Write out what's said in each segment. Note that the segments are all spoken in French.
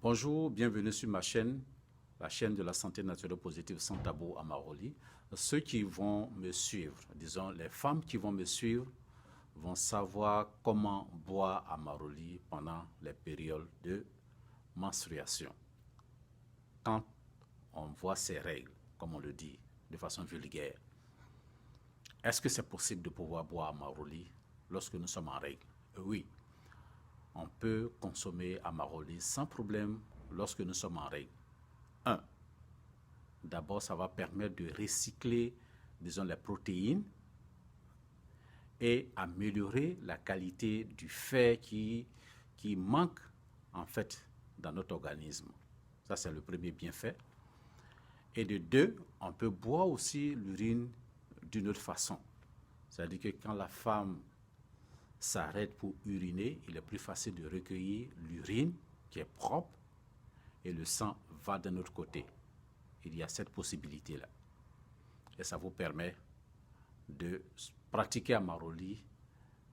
Bonjour, bienvenue sur ma chaîne, la chaîne de la santé naturelle positive sans tabou à Maroli. Ceux qui vont me suivre, disons les femmes qui vont me suivre, vont savoir comment boire à Maroli pendant les périodes de menstruation. Quand on voit ces règles, comme on le dit de façon vulgaire, est-ce que c'est possible de pouvoir boire à Maroli lorsque nous sommes en règle? Oui. On peut consommer Amaroli sans problème lorsque nous sommes en règle. 1. D'abord, ça va permettre de recycler, disons, les protéines et améliorer la qualité du fer qui manque, en fait, dans notre organisme. Ça, c'est le premier bienfait. Et de 2, on peut boire aussi l'urine d'une autre façon. C'est-à-dire que quand la femme s'arrête pour uriner, il est plus facile de recueillir l'urine qui est propre et le sang va de notre côté. Il y a cette possibilité-là. Et ça vous permet de pratiquer Amaroli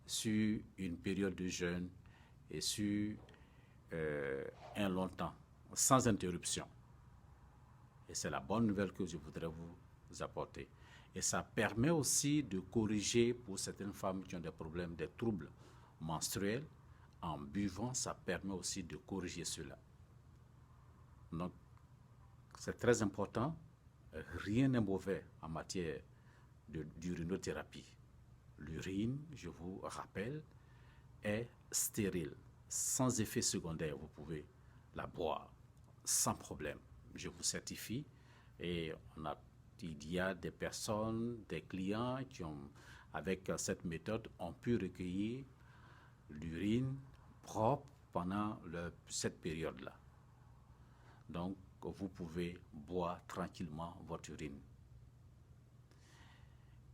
sur une période de jeûne et sur un long temps, sans interruption. Et c'est la bonne nouvelle que je voudrais vous apporter. Et ça permet aussi de corriger pour certaines femmes qui ont des problèmes, des troubles menstruels. En buvant, ça permet aussi de corriger cela. Donc, c'est très important. Rien n'est mauvais en matière d'urinothérapie. L'urine, je vous rappelle, est stérile, sans effet secondaire. Vous pouvez la boire sans problème. Je vous certifie. Et il y a des personnes, des clients qui ont, avec cette méthode, ont pu recueillir l'urine propre pendant cette période-là. Donc, vous pouvez boire tranquillement votre urine.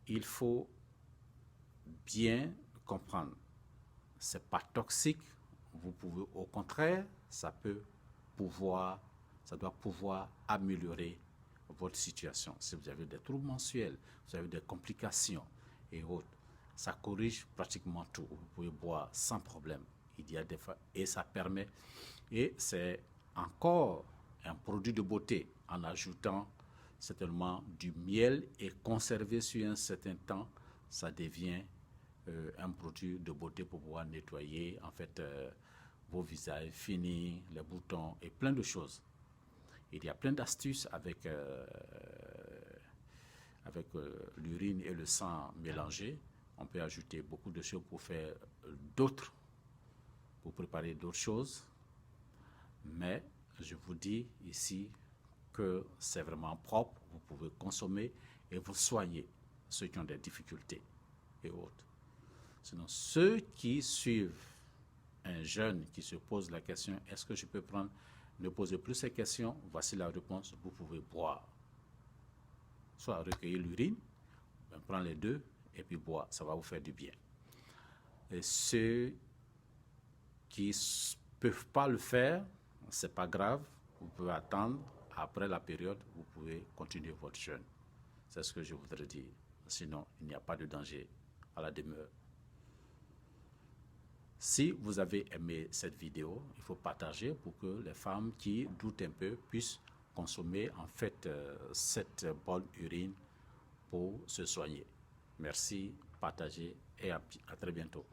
Il faut bien comprendre, ce n'est pas toxique. Vous pouvez, au contraire, ça doit pouvoir améliorer votre situation. Si vous avez des troubles menstruels, vous avez des complications et autres, ça corrige pratiquement tout. Vous pouvez boire sans problème. Et ça permet, et c'est encore un produit de beauté en ajoutant certainement du miel et conservé sur un certain temps, ça devient un produit de beauté pour pouvoir nettoyer en fait vos visages finis, les boutons et plein de choses. Il y a plein d'astuces avec l'urine et le sang mélangés. On peut ajouter beaucoup de choses pour faire pour préparer d'autres choses. Mais je vous dis ici que c'est vraiment propre. Vous pouvez consommer et vous soigner ceux qui ont des difficultés et autres. Sinon, ceux qui suivent un jeune qui se pose la question, est-ce que je peux prendre? Ne posez plus ces questions, voici la réponse, vous pouvez boire. Soit recueillir l'urine, prendre les deux et puis boire, ça va vous faire du bien. Et ceux qui ne peuvent pas le faire, ce n'est pas grave, vous pouvez attendre, après la période, vous pouvez continuer votre jeûne. C'est ce que je voudrais dire. Sinon, il n'y a pas de danger à la demeure. Si vous avez aimé cette vidéo, il faut partager pour que les femmes qui doutent un peu puissent consommer en fait cette bonne urine pour se soigner. Merci, partagez et à très bientôt.